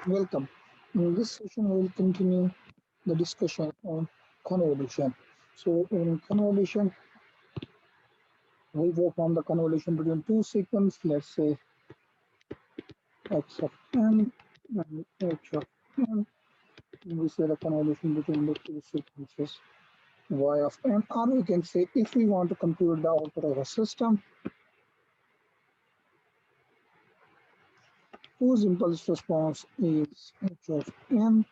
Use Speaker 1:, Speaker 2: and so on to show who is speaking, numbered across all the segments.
Speaker 1: Welcome. In this session, we will continue the discussion on convolution. So, in convolution, we work on the convolution between two sequences, let's say x of n and h of n. And we say the convolution between the two sequences y of n, or we can say if we want to compute the output of a system whose impulse response is h of n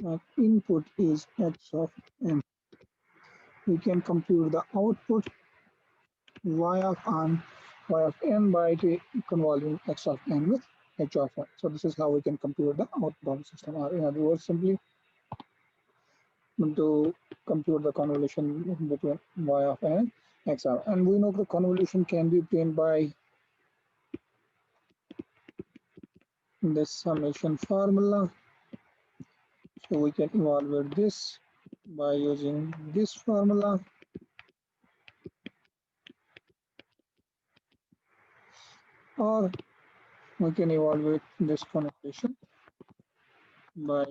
Speaker 1: and input is x of n. We can compute the output y of n by convolving x of n with h of n. So this is how we can compute the output of the system. Or in other words, simply to compute the convolution between y of n and x of n. And we know the convolution can be obtained by this summation formula. So we can evaluate this by using this formula. Or we can evaluate this convolution by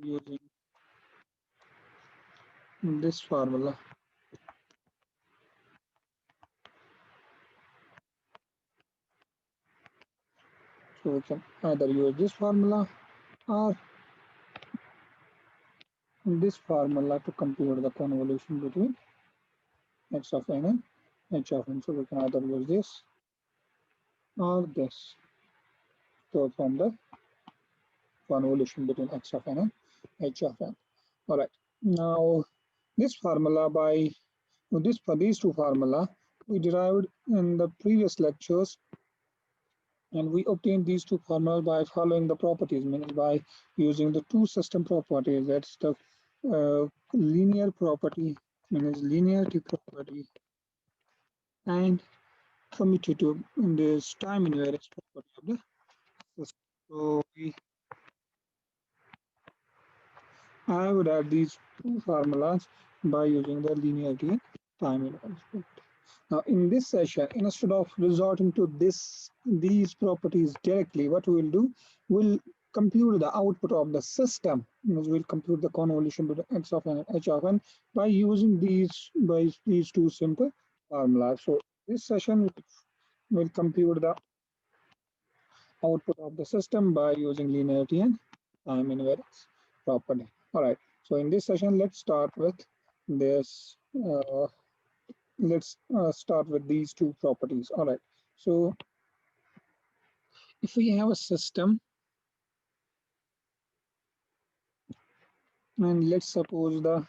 Speaker 1: using this formula. So we can either use this formula or this formula to compute the convolution between x of n and h of n. So we can either use this or this to form the convolution between x of n and h of n. All right. Now this formula for these two formula we derived in the previous lectures, and we obtained these two formulas by following the properties, meaning by using the two system properties. That's the linear property, means linearity property, and commutative in this time invariance property of the system. So I would add these two formulas by using the linearity and time invariance property. Now in this session, instead of resorting to these properties directly, what we will do, we'll compute the output of the system. We'll compute the convolution between x of n and h of n by using these two simple formulas. So this session will compute the output of the system by using linearity and time invariance property. All right. So in this session, let's start with this. Let's start with these two properties. All right. So if we have a system, and let's suppose the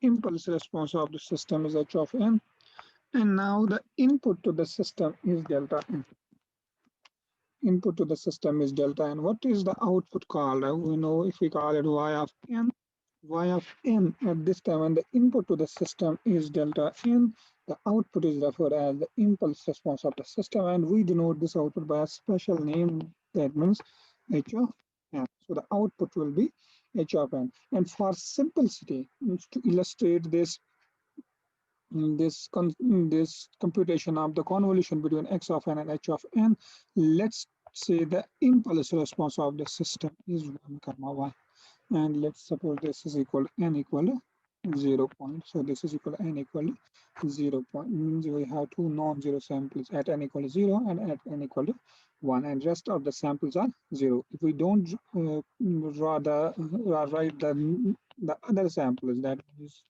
Speaker 1: impulse response of the system is h of n, and now the input to the system is delta n. Input to the system is delta n. What is the output called? We know if we call it y of n at this time, and the input to the system is delta n, the output is referred as the impulse response of the system, and we denote this output by a special name that means h of n. So the output will be h of n. And for simplicity, to illustrate this computation of the convolution between x of n and h of n, let's say the impulse response of the system is 1 comma 1, and let's suppose this is equal to n equal to 0 point. So this is equal to n equal to 0 point, means we have two non-zero samples at n equal to 0 and at n equal to 1, and rest of the samples are 0. If we don't write the other samples, that is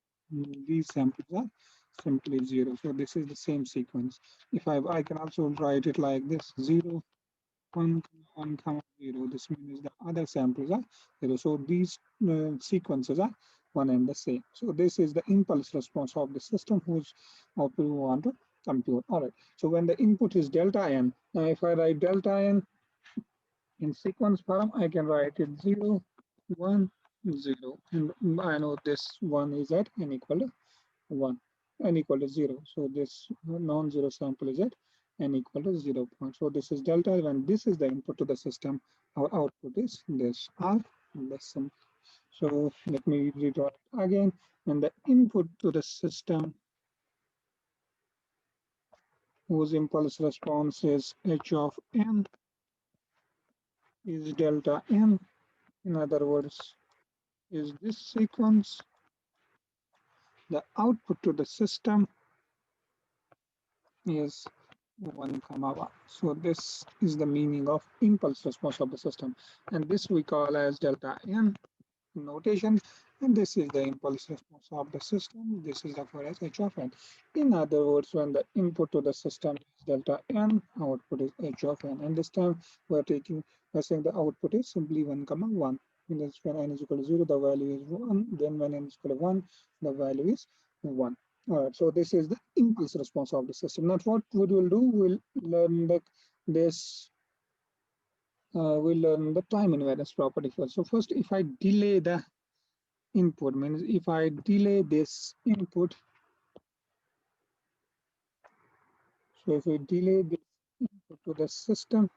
Speaker 1: these samples are simply 0. So this is the same sequence. If I can also write it like this: 0 1 1 comma 0. This means the other samples are 0. So these sequences are one and the same. So this is the impulse response of the system whose output we want to compute. All right. So when the input is delta n, now if I write delta n in sequence form, I can write it 0 1 0, and I know this one is at n equal to 1, n equal to 0. So this non-zero sample is at n equal to 0 point. So this is delta. When this is the input to the system, our output is this r less simple. So let me redraw it again. And the input to the system whose impulse response is h of n is delta n. In other words, is this sequence the output to the system is 1, comma 1. So this is the meaning of impulse response of the system, and this we call as delta n notation, and this is the impulse response of the system. This is referred as h of n. In other words, when the input to the system is delta n, output is h of n. And this time we're saying the output is simply 1, comma 1. Means when n is equal to 0, the value is 1. Then when n is equal to 1, the value is 1. All right. So this is the impulse response of the system. Now what we will do, we'll learn this. We'll learn the time invariance property first. So first, if I delay the input, means if I delay this input, so if we delay this input to the system,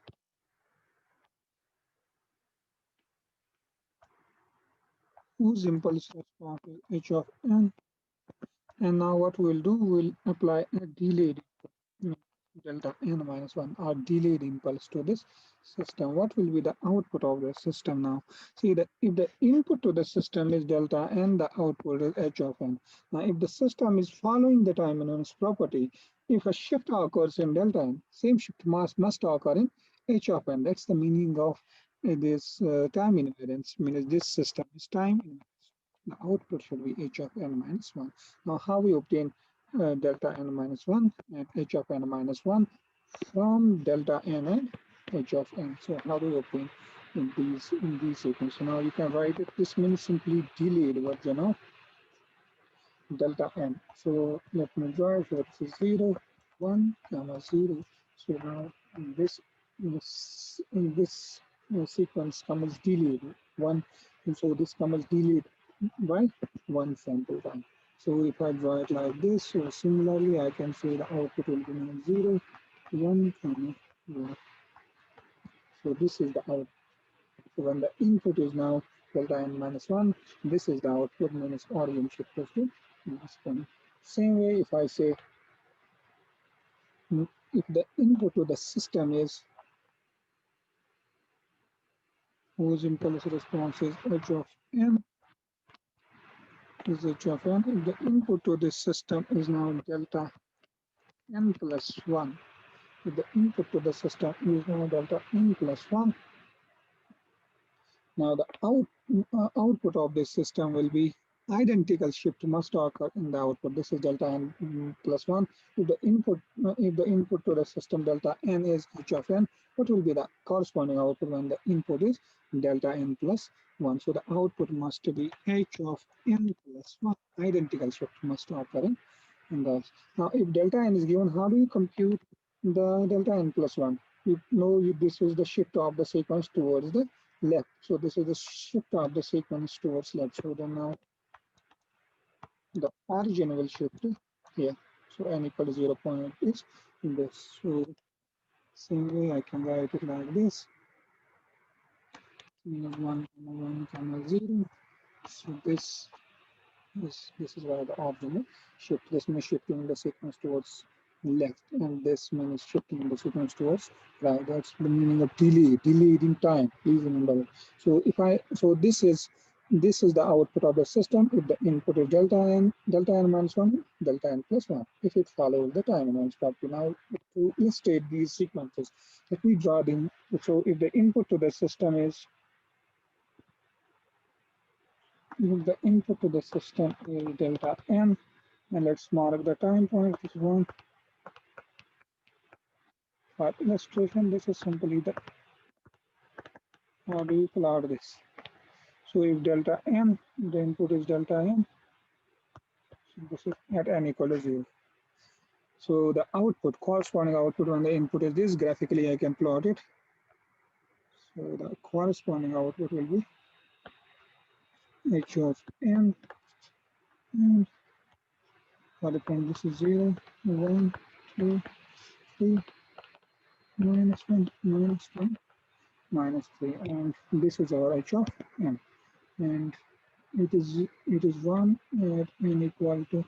Speaker 1: whose impulse response is h of n, and now what we'll do, we'll apply a delayed delta n minus 1 or delayed impulse to this system. What will be the output of the system now? See that if the input to the system is delta n, the output is h of n. Now if the system is following the time invariance property, if a shift occurs in delta n, same shift must occur in h of n. That's the meaning of this time invariance, means this system is time invariant. The output should be h of n minus 1. Now how we obtain delta n minus 1 and h of n minus 1 from delta n and h of n. So how do we obtain in these sequences? So now you can write it. This means simply delayed version of delta n. So let me draw it. So this is 0, 1, comma 0. So now this sequence comes delayed 1, and so this comes delayed by 1 sample time. So if I draw it like this, so similarly I can say the output will be 0, 1, comma 0. So this is the output. So when the input is now delta n minus 1, this is the output, minus origin shifted to minus 1. Same way, if I say if the input to the system is whose impulse response is h of n, is h of n, if the input to this system is now delta n plus 1, if the input to the system is now delta n plus 1, now the output of this system will be identical shift must occur in the output. This is delta n plus 1. If the input to the system delta n is h of n, what will be the corresponding output when the input is delta n plus 1? So the output must be h of n plus 1. Identical shift must occur in those. Now if delta n is given, how do you compute the delta n plus 1? You know this is the shift of the sequence towards the left. So this is the shift of the sequence towards left. So then now the origin will shift here. So n equal to 0 point is this. So same way I can write it like this. Minus 1, comma 1, comma 0. So this is where the origin shift. This means shifting the sequence towards left, and this means shifting the sequence towards right. That's the meaning of delayed in time. Please remember it. So this is the output of the system. If the input is delta n minus 1, delta n plus 1. If it follows the time invariance property. Now to illustrate these sequences, let me draw them. So if the input to the system is delta n, and let's mark the time point, this is 1. For illustration, this is simply the how do you plot this? So if delta n, the input is delta n, so this is at n equal to 0. So the output, corresponding output when the input is this, graphically I can plot it. So the corresponding output will be h of n, and for the point this is 0, 1, 2, 3, minus 1, minus 1, minus 3, and this is our h of n, and it is 1 at n equal to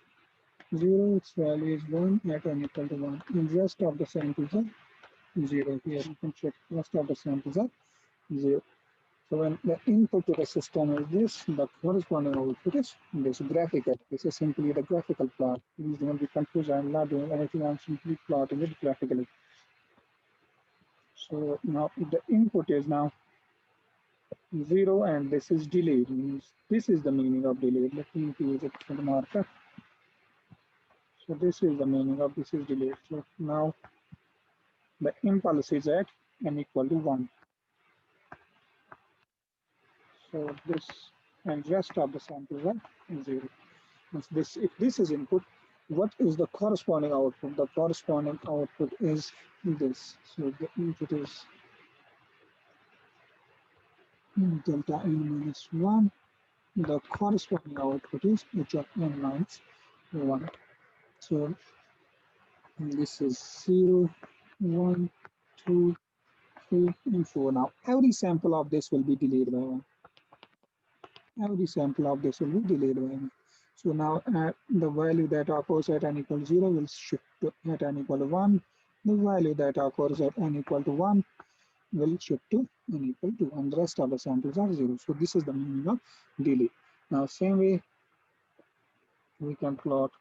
Speaker 1: 0, its value is 1 at n equal to 1, and rest of the samples are 0. Here you can check rest of the samples are 0. So when the input to the system is this, the corresponding output is this graphical. This is simply the graphical plot. Please don't be confused. I'm not doing anything. I'm simply plotting it graphically. So now the input is now 0 and this is delayed. Means this is the meaning of delayed. Let me use it for the marker. So this is the meaning of this is delayed. So now the impulse is at n equal to 1. So this and rest of the samples are 0. This, if this is input, what is the corresponding output? The corresponding output is this. So the input is delta n minus 1. The corresponding output is h of n minus 1. So this is 0, 1, 2, 3, and 4. Now every sample of this will be delayed by 1. Every sample of this will be delayed by 1. So now the value that occurs at n equal to 0 will shift to at n equal to 1. The value that occurs at n equal to 1 will shift to n equal to 1. The rest of the samples are 0. So this is the meaning of delay. Now same way we can plot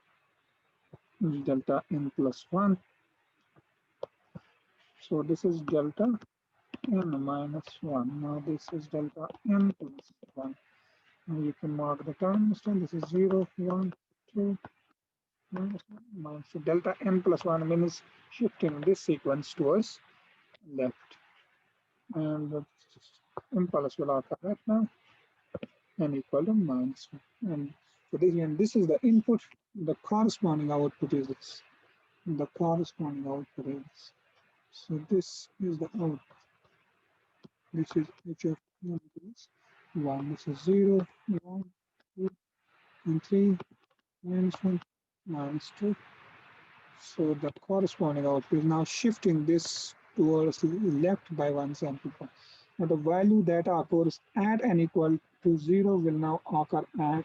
Speaker 1: delta n plus 1. So this is delta n minus 1. Now this is delta n plus 1. Now you can mark the time instead. This is 0, 1, 2, minus 1, minus. So delta n plus 1 means shifting this sequence towards left. And the impulse will occur right now n equal to minus 1. And so this is the input. The corresponding output is this. The corresponding output is this. So this is the output. This is h of n plus 1. This is 0, 1, 2, and 3, minus 1, minus 2. So the corresponding output is now shifting this towards left by 1 sample point. Now the value that occurs at n equal to 0 will now occur at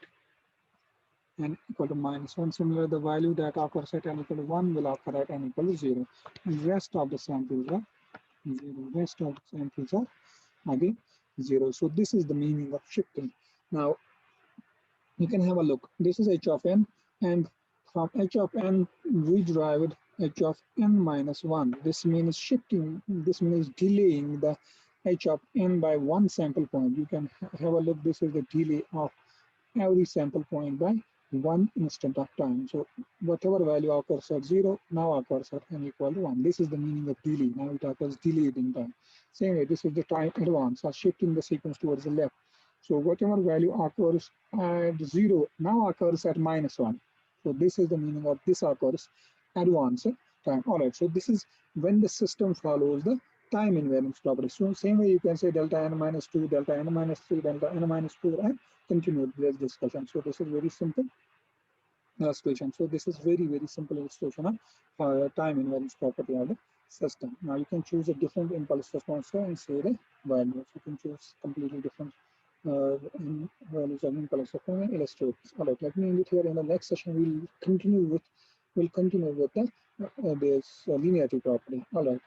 Speaker 1: n equal to minus 1. Similarly, the value that occurs at n equal to 1 will occur at n equal to 0. And rest of the samples are 0. Rest of the samples are again 0. So this is the meaning of shifting. Now you can have a look. This is h of n, and from h of n we derived h of n minus 1. This means shifting, this means delaying the h of n by 1 sample point. You can have a look. This is the delay of every sample point by 1 instant of time. So whatever value occurs at 0 now occurs at n equal to 1. This is the meaning of delay. Now it occurs delayed in time. Same way, this is the time advance, or shifting the sequence towards the left. So whatever value occurs at 0 now occurs at minus 1. So this is the meaning of this occurs advance time. All right, so this is when the system follows the time invariance property. So same way you can say delta n minus 2, delta n minus 3, delta n minus 4, and continue this discussion. So this is very simple illustration. So this is very simple illustration of time invariance property of the system. Now you can choose a different impulse response and say the values. You can choose completely different values of impulse response and illustrate this. All right, let me end it here. In the next session, we'll continue with the this linearity property. All right.